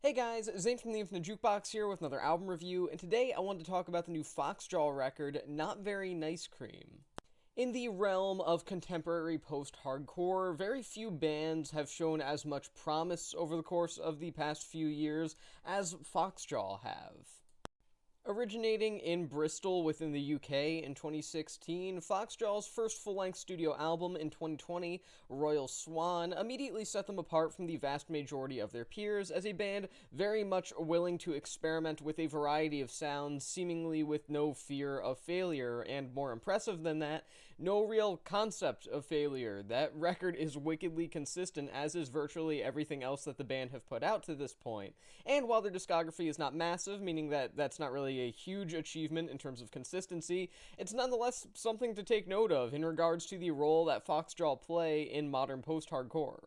Hey guys, Zane from the Infinite Jukebox here with another album review, and today I wanted to talk about the new Phoxjaw record, Not Very Nice Cream. In the realm of contemporary post-hardcore, very few bands have shown as much promise over the course of the past few years as Phoxjaw have. Originating in Bristol within the UK in 2016, Foxjaw's first full-length studio album in 2020, Royal Swan, immediately set them apart from the vast majority of their peers as a band very much willing to experiment with a variety of sounds, seemingly with no fear of failure, and more impressive than that, no real concept of failure. That record is wickedly consistent, as is virtually everything else that the band have put out to this point. And while their discography is not massive, meaning that that's not really a huge achievement in terms of consistency, it's nonetheless something to take note of in regards to the role that Phoxjaw play in modern post-hardcore.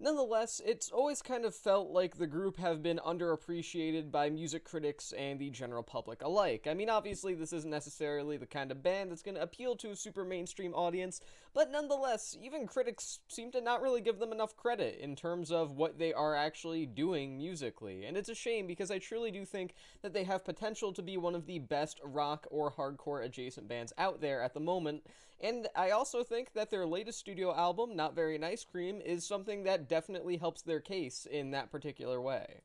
Nonetheless, it's always kind of felt like the group have been underappreciated by music critics and the general public alike. I mean, obviously, this isn't necessarily the kind of band that's going to appeal to a super mainstream audience, but nonetheless, even critics seem to not really give them enough credit in terms of what they are actually doing musically. And it's a shame because I truly do think that they have potential to be one of the best rock or hardcore adjacent bands out there at the moment. And I also think that their latest studio album, Not Very Nice Cream, is something that definitely helps their case in that particular way.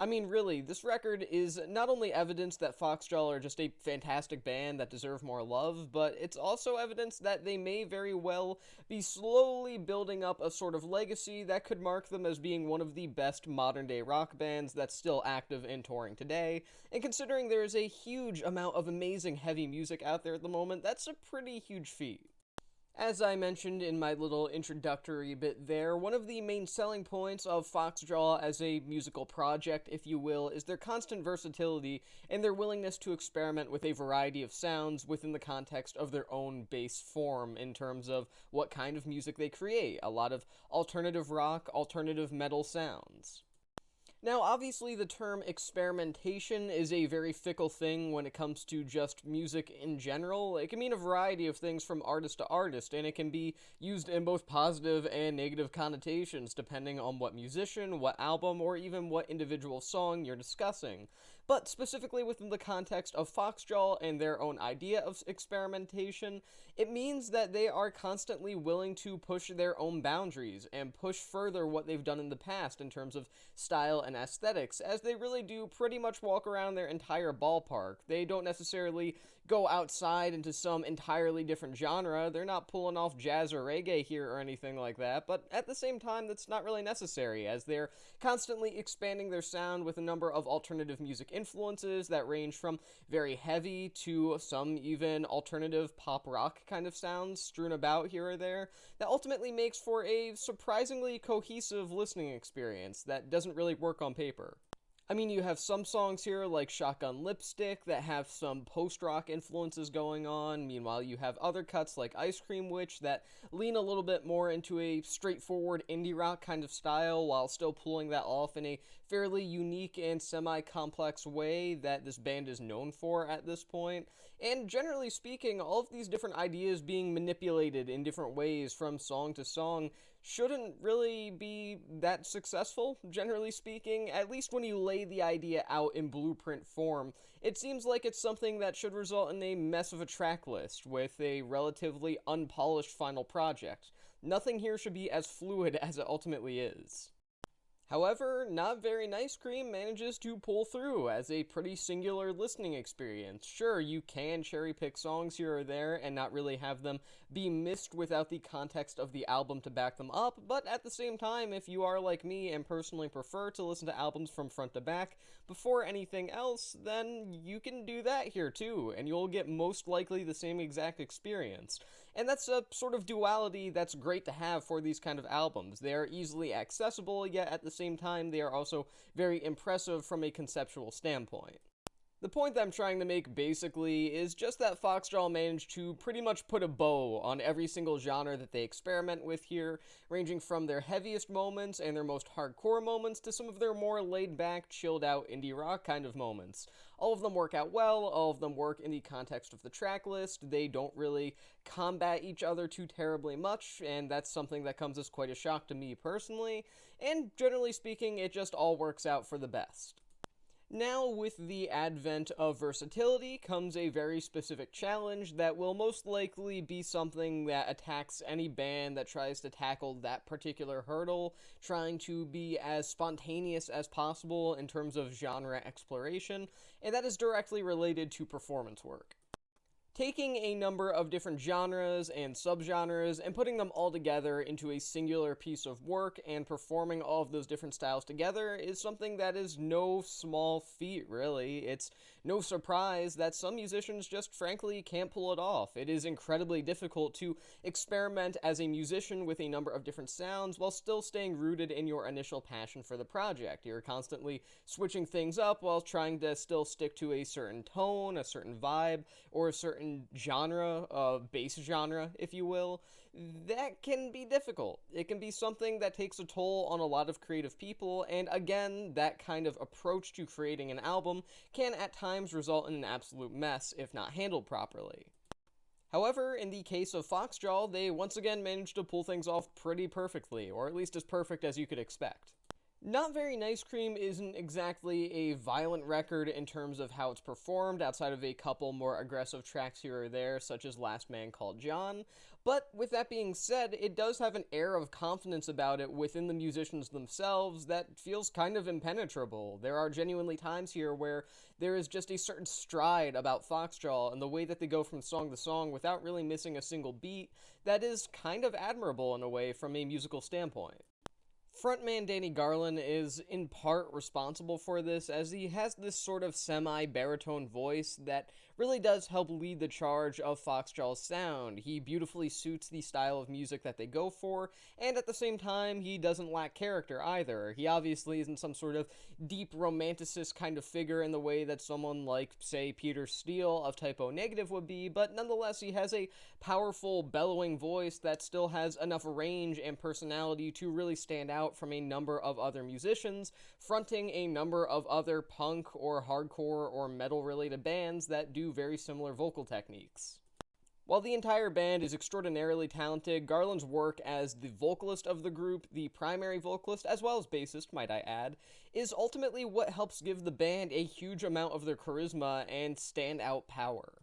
I mean, really, this record is not only evidence that Phoxjaw are just a fantastic band that deserve more love, but it's also evidence that they may very well be slowly building up a sort of legacy that could mark them as being one of the best modern-day rock bands that's still active and touring today. And considering there is a huge amount of amazing heavy music out there at the moment, that's a pretty huge feat. As I mentioned in my little introductory bit there, one of the main selling points of Phoxjaw as a musical project, if you will, is their constant versatility and their willingness to experiment with a variety of sounds within the context of their own base form in terms of what kind of music they create. A lot of alternative rock, alternative metal sounds. Now, obviously, the term experimentation is a very fickle thing when it comes to just music in general. It can mean a variety of things from artist to artist, and it can be used in both positive and negative connotations depending on what musician, what album, or even what individual song you're discussing. But specifically within the context of Phoxjaw and their own idea of experimentation, it means that they are constantly willing to push their own boundaries and push further what they've done in the past in terms of style and aesthetics, as they really do pretty much walk around their entire ballpark. They don't necessarily go outside into some entirely different genre. They're not pulling off jazz or reggae here or anything like that, but at the same time, that's not really necessary, as they're constantly expanding their sound with a number of alternative music influences that range from very heavy to some even alternative pop rock kind of sounds strewn about here or there, that ultimately makes for a surprisingly cohesive listening experience that doesn't really work on paper. I mean, you have some songs here like Shotgun Lipstick that have some post-rock influences going on. Meanwhile, you have other cuts like Ice Cream Witch that lean a little bit more into a straightforward indie rock kind of style while still pulling that off in a fairly unique and semi-complex way that this band is known for at this point. And generally speaking, all of these different ideas being manipulated in different ways from song to song shouldn't really be that successful, generally speaking, at least when you lay the idea out in blueprint form. It seems like it's something that should result in a mess of a track list with a relatively unpolished final project. Nothing here should be as fluid as it ultimately is. However, Not Very Nice Cream manages to pull through as a pretty singular listening experience. Sure, you can cherry pick songs here or there and not really have them be missed without the context of the album to back them up, but at the same time, if you are like me and personally prefer to listen to albums from front to back before anything else, then you can do that here too, and you'll get most likely the same exact experience. And that's a sort of duality that's great to have for these kind of albums. They are easily accessible, yet at the same time, they are also very impressive from a conceptual standpoint. The point that I'm trying to make basically is just that Phoxjaw managed to pretty much put a bow on every single genre that they experiment with here, ranging from their heaviest moments and their most hardcore moments to some of their more laid back, chilled out indie rock kind of moments. All of them work out well, all of them work in the context of the track list, they don't really combat each other too terribly much, and that's something that comes as quite a shock to me personally, and generally speaking, it just all works out for the best. Now, with the advent of versatility comes a very specific challenge that will most likely be something that attacks any band that tries to tackle that particular hurdle, trying to be as spontaneous as possible in terms of genre exploration, and that is directly related to performance work. Taking a number of different genres and subgenres and putting them all together into a singular piece of work and performing all of those different styles together is something that is no small feat, really. It's no surprise that some musicians just frankly can't pull it off. It is incredibly difficult to experiment as a musician with a number of different sounds while still staying rooted in your initial passion for the project. You're constantly switching things up while trying to still stick to a certain tone, a certain vibe, or a certain genre, bass genre, if you will. That can be difficult. It can be something that takes a toll on a lot of creative people, and again, that kind of approach to creating an album can at times result in an absolute mess if not handled properly. However, in the case of Phoxjaw, they once again managed to pull things off pretty perfectly, or at least as perfect as you could expect. Not Very Nice Cream isn't exactly a violent record in terms of how it's performed, outside of a couple more aggressive tracks here or there, such as Last Man Called John, but with that being said, it does have an air of confidence about it within the musicians themselves that feels kind of impenetrable. There are genuinely times here where there is just a certain stride about Phoxjaw and the way that they go from song to song without really missing a single beat that is kind of admirable in a way from a musical standpoint. Frontman Danny Garland is in part responsible for this, as he has this sort of semi-baritone voice that really does help lead the charge of Phoxjaw's sound. He beautifully suits the style of music that they go for, and at the same time, he doesn't lack character either. He obviously isn't some sort of deep romanticist kind of figure in the way that someone like, say, Peter Steele of Type O Negative would be, but nonetheless, he has a powerful, bellowing voice that still has enough range and personality to really stand out from a number of other musicians, fronting a number of other punk or hardcore or metal related bands that do very similar vocal techniques. While the entire band is extraordinarily talented, Garland's work as the vocalist of the group, the primary vocalist, as well as bassist, might I add, is ultimately what helps give the band a huge amount of their charisma and standout power.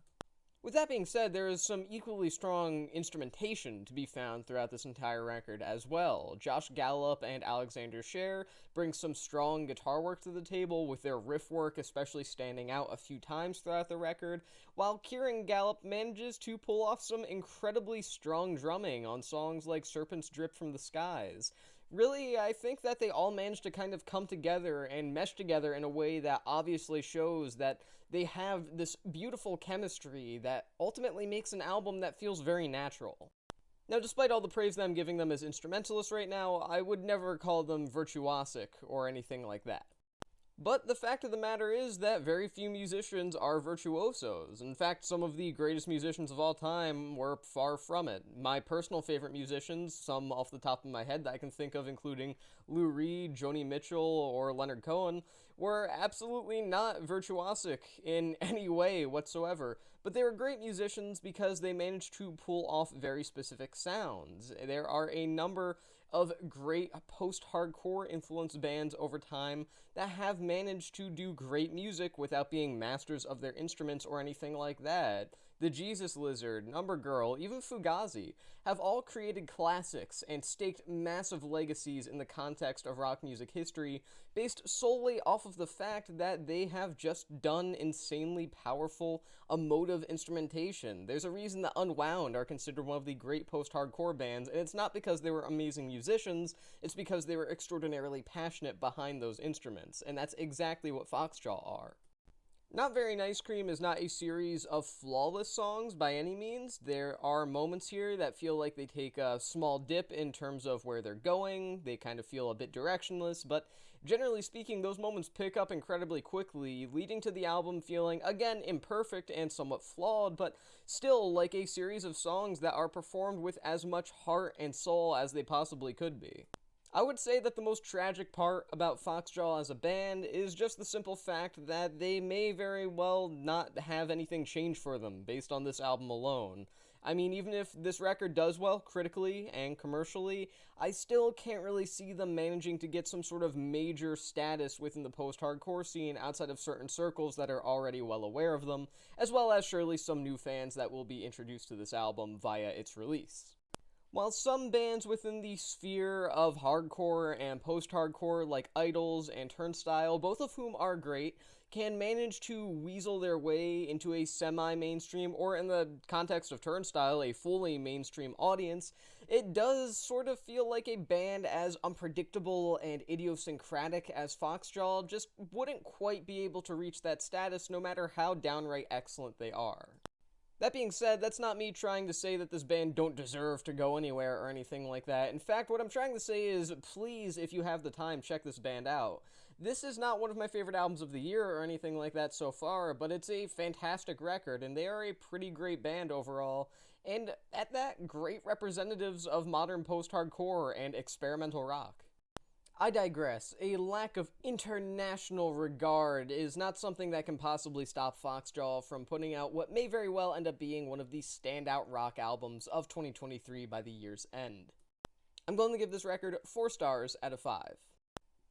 With that being said, there is some equally strong instrumentation to be found throughout this entire record as well. Josh Gallup and Alexander Scher bring some strong guitar work to the table, with their riff work especially standing out a few times throughout the record, while Kieran Gallup manages to pull off some incredibly strong drumming on songs like Serpents Drip from the Skies. Really, I think that they all managed to kind of come together and mesh together in a way that obviously shows that they have this beautiful chemistry that ultimately makes an album that feels very natural. Now, despite all the praise that I'm giving them as instrumentalists right now, I would never call them virtuosic or anything like that. But the fact of the matter is that very few musicians are virtuosos. In fact, some of the greatest musicians of all time were far from it. My personal favorite musicians, some off the top of my head that I can think of, including Lou Reed, Joni Mitchell, or Leonard Cohen, were absolutely not virtuosic in any way whatsoever. But they were great musicians because they managed to pull off very specific sounds. There are a number of great post-hardcore influenced bands over time that have managed to do great music without being masters of their instruments or anything like that. The Jesus Lizard, Number Girl, even Fugazi have all created classics and staked massive legacies in the context of rock music history based solely off of the fact that they have just done insanely powerful, emotive instrumentation. There's a reason that Unwound are considered one of the great post-hardcore bands, and it's not because they were amazing musicians, it's because they were extraordinarily passionate behind those instruments, and that's exactly what Phoxjaw are. Not Very Nice Cream is not a series of flawless songs by any means. There are moments here that feel like they take a small dip in terms of where they're going. They kind of feel a bit directionless, but generally speaking, those moments pick up incredibly quickly, leading to the album feeling, again, imperfect and somewhat flawed, but still like a series of songs that are performed with as much heart and soul as they possibly could be. I would say that the most tragic part about Phoxjaw as a band is just the simple fact that they may very well not have anything change for them based on this album alone. I mean, even if this record does well critically and commercially, I still can't really see them managing to get some sort of major status within the post-hardcore scene outside of certain circles that are already well aware of them, as well as surely some new fans that will be introduced to this album via its release. While some bands within the sphere of hardcore and post-hardcore, like IDLES and Turnstile, both of whom are great, can manage to weasel their way into a semi-mainstream, or in the context of Turnstile, a fully mainstream audience, it does sort of feel like a band as unpredictable and idiosyncratic as Phoxjaw just wouldn't quite be able to reach that status no matter how downright excellent they are. That being said, that's not me trying to say that this band don't deserve to go anywhere or anything like that. In fact, what I'm trying to say is, please, if you have the time, check this band out. This is not one of my favorite albums of the year or anything like that so far, but it's a fantastic record, and they are a pretty great band overall, and at that, great representatives of modern post-hardcore and experimental rock. I digress. A lack of international regard is not something that can possibly stop Phoxjaw from putting out what may very well end up being one of the standout rock albums of 2023 by the year's end. I'm going to give this record 4 stars out of 5.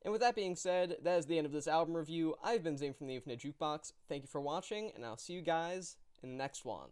And with that being said, that is the end of this album review. I've been Zane from the Infinite Jukebox. Thank you for watching, and I'll see you guys in the next one.